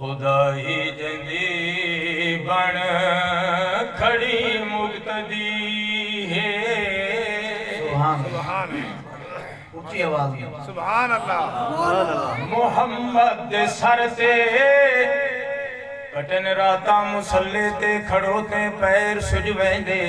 खुदाई जंदी बन खड़ी मुक्तदी है। सुभान ऊंची आवाज में सुभान अल्लाह। मोहम्मद सर से कटन राता मुसल्ले ते खड़ोते पैर सुजवेंदे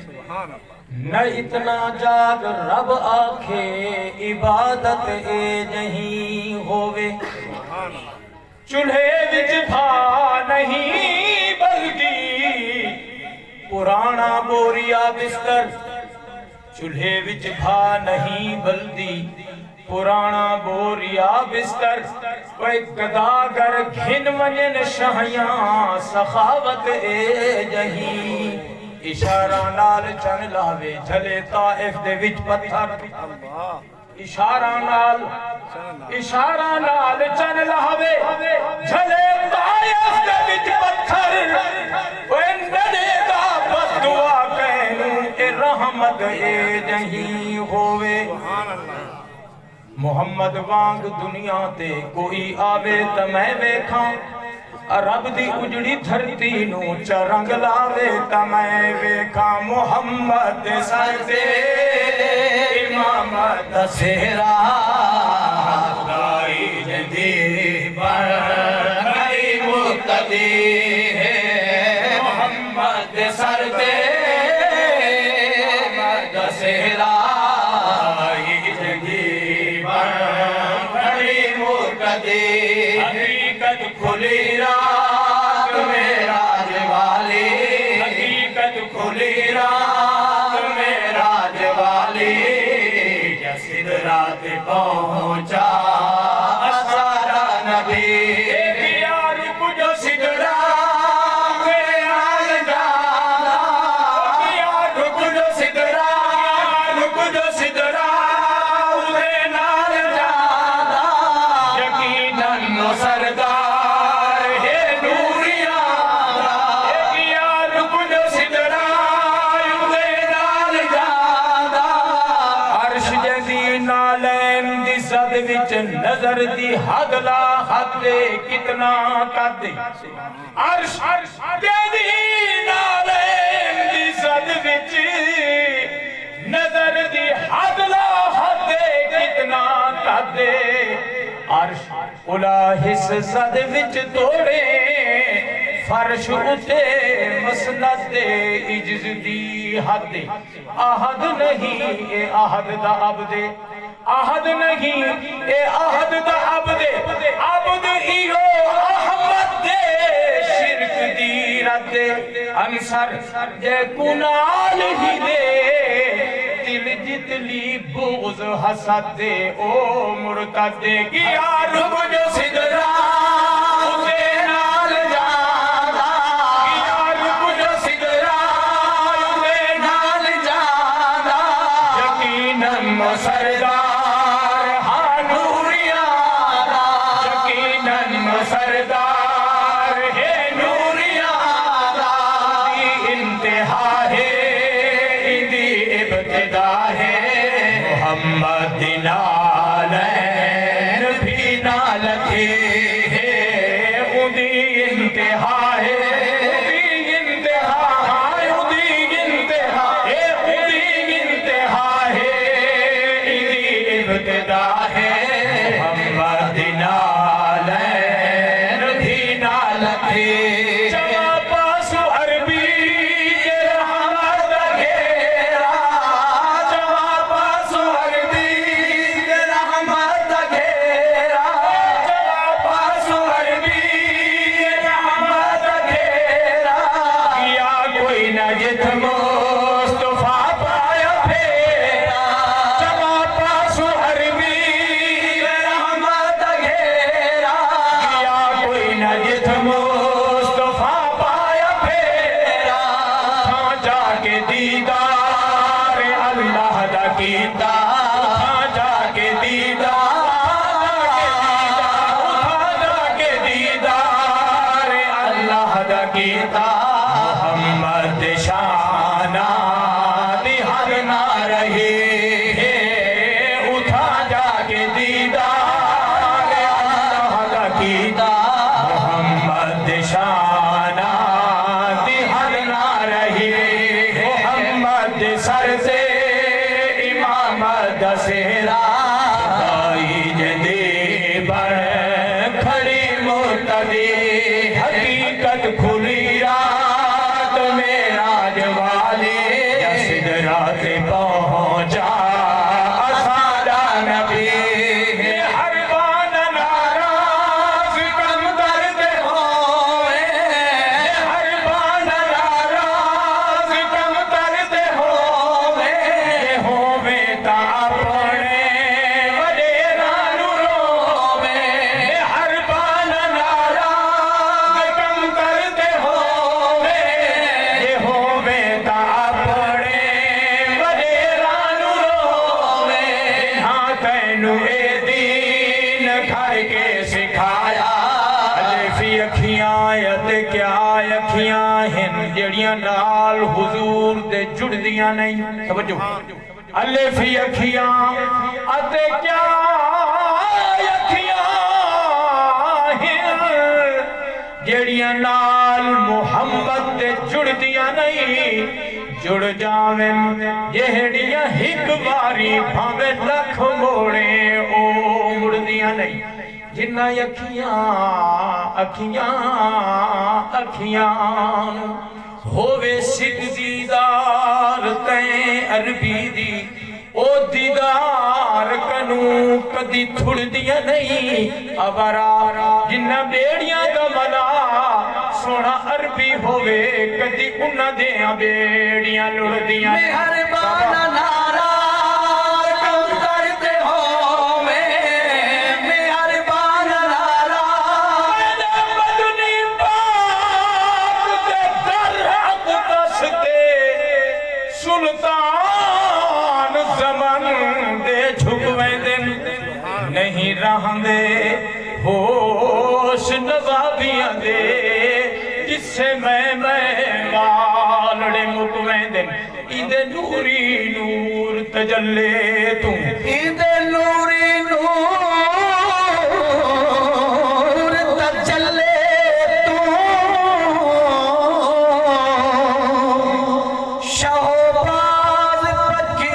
सुभान अल्लाह। न इतना जाग रब आखे इबादत ए नहीं होवे। चूल्हे विच भा नहीं बल्कि पुराना बोरिया बिस्तर। चूल्हे विच भा नहीं बल्दी पुराना बोरिया बिस्तर। कोई गदागर घिन वंजन शहियां सखावत ए जही। इशारा नाल चन लावे झले ताइफ दे विच पत्थर। इशारा नाल चन लावे झले ताइफ दे विच पत्थर। ओए नडे दा बददुआ कहनू ए रहमत ए जही होवे। मोहम्मद वांग दुनिया ते कोई आवे त मैं वेखां। रब दी उजड़ी धरती नू चरंग लावे त मैं वेखां। मोहम्मद सर ते इमामत सेरा खुदाई जंदी बन खड़ी मुक्तदी है। मोहम्मद सर ते इमामत सेरा हकीकत खुली रात में राज वाली। हकीकत खुली रात में राज वाली। जसिद रात पहुंचा सारा नबी। यार कुछ सिदरा नजर दी हदला हदे कितना कद। अर्श दी नालेम दी सद विच नजर दी हदला हदे कितना कद। अर्श उला हिस सद विच तोड़े फर्श उते मसनद दे इज्ज दी हद। आहद नहीं ए आहद दा अबदे। आहद नहीं ए आहद दा अबदे। अबद इहो अहमद दे शिरक दी रद। अंसर जे कुनाल ही दे दिल जितली बुग़्ज़ हसद दे। ओ मुर्तद की यार कुछ सिदरा उते नाल जादा। यार कुछ सिदरा उते नाल जादा। यकीनन सरदार सरदार है नूरिया इंतहा है इंदी इब्तिदा है। मोहम्मद नालैन भी ना लगे है उदी इंतहा है। उदी इंतहा है इंदी इब्तिदा है। मोहम्मद मुस्तफा मुक्तदी हकीकत खुली रात में राजवाली सिदरा से पहुंचा असादा नबी हर बान नाराज कम दर्द होवे हर बान नाराज कम दर्द होवे ता अपने वडेरा नू रोवे हर बान नाराज कम दर्द होवे ता अपने वडेरा नू रोवे हाँ तैनू ए दीन घर के सिखाया अलेफी अखियां ते क्या अखियां हैं जड़ियां नाल हुजूर दे जुड़दियां नहीं समझो अलेफी अखियां अते क्या अखियां हैं जड़ियां नाल मुहम्मद दे जुड़दियां नहीं जुड़ जावें जेहड़ियां हिक बारी भावे लख मोड़े ओ मुड़दियां नहीं जिन्ना अखियां अखियां अखियां होवे सिख दीदार तैं अरबी दी ओ दीदार कनू कदी थुड़दियां नहीं अबारा जिन्ना बेड़ियां दा मना सोना अरबी होवे कदी उन्ना दे बेड़ियां लुड़दियां मेहरबान नारा कम करते हो मेहरबान नारा मदनी बात ते दरहक दसते सुल्तान जमन दे झुकवे दिन नहीं रहंदे होश नवाबियां दे जिससे मैं वालड़े मुकवे दिन इदे नूरी नूर तजल्ले तू इदे नूरी नूर तजल्ले तू शहबाज पक्की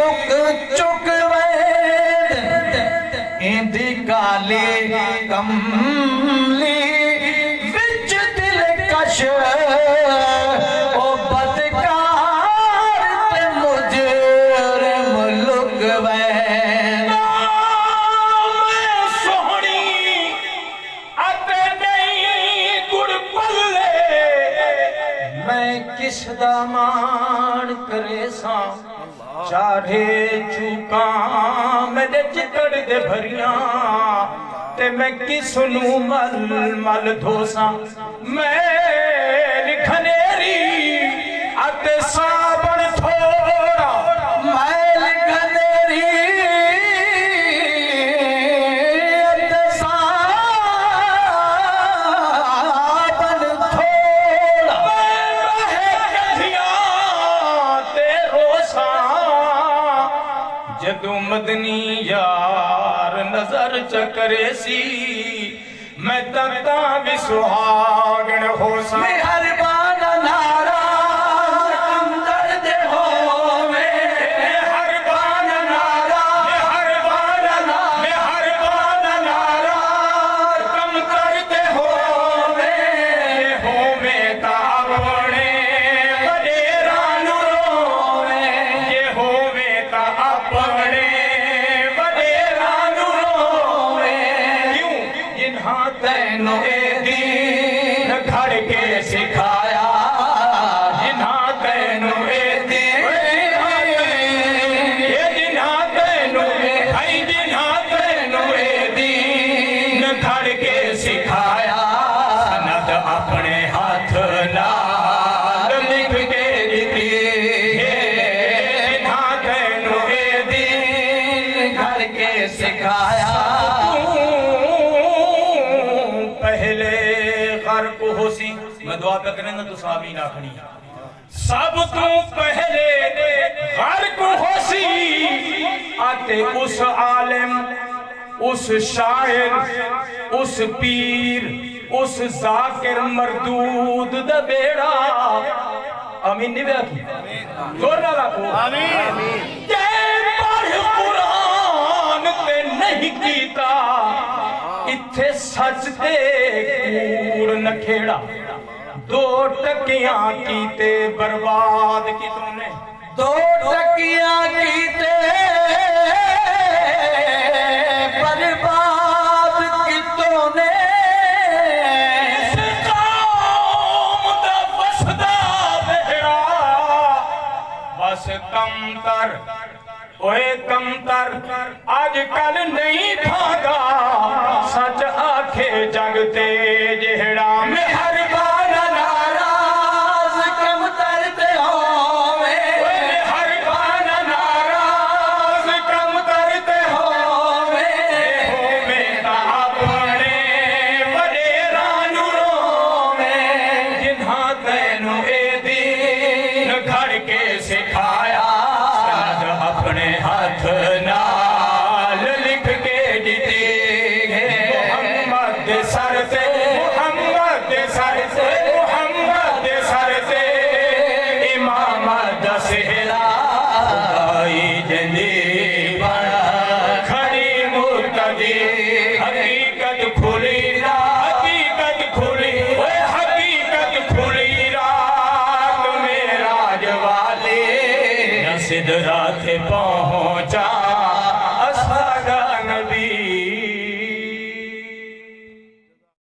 उक चुकवे इंदी काली कमली विच दिल कश ओ बदकार ते मुजरिम लुकवे सोहनी अते नहीं गुड़ पल्ले मैं किस दा मान करे सा चारे चूका मेरे चिकड़ दे भरियां ते मैं किस नू मल मल धोसा मैं लिखनेरी अते साबन थोड़ा मैल गनेरी अते साबन थोड़ा जदों मदनी यार नजर चकरे सी मैं तकता भी सुहागण हो सा मेहरबान नारा कम दर्द हो मेहरबान नारा मेहरबान नारा कम करते हो में ता अपने वडेरा नू रोवे ये होवे ता अपने वडेरा नू रोवे क्यों जिन्हां तैनू ए दीन घड़ के सिखाया जिन्हां तैनू ए जिन्हां तैनू ए दीन घड़ के सिखाया सनद अपने हाथ नाल लिख के दिती जिन्हां तैनू ए दीन घर के सिखाया पहले गर्क होसी मैं दुआ पे करें तो सामीन आखनी सब तू पहले गर्क होसी आते उस आलिम उस शायर उस पीर उस जाकिर मरदूद दा बेड़ा आमीन नहीं आखी जोर ना रखो आमीन पढ़ कुरान ते नहीं कीता थे सच ते कूड़ नखेड़ा, दो टकियां कीते बर्बाद की तूने, दो टकियां कीते बर्बाद की तूने, इस कौम दा वसदा बेड़ा बस कमतर, ओए कमतर आजकल नहीं भागा, सच आखे जगते जेड़ा मेहरबान नाराज कमतर ते होवे, मेहरबान नाराज कमतर ते होवे, होवे तां अपने वडेरां नूं रोवे, जिन्हां तैनूं ए दीन घड़ के सिखाया, अपने हाथ नाल लिख के दिते मोहम्मद सर से, मोहम्मद सर से, मोहम्मद सर से इमाम दसेरा आई जंदी खड़ी मुर्तदी, हकीकत खुली रात, हकीकत खुली, ओए हकीकत खुली रात मेराज वाले सिदरा थे पहुंचा।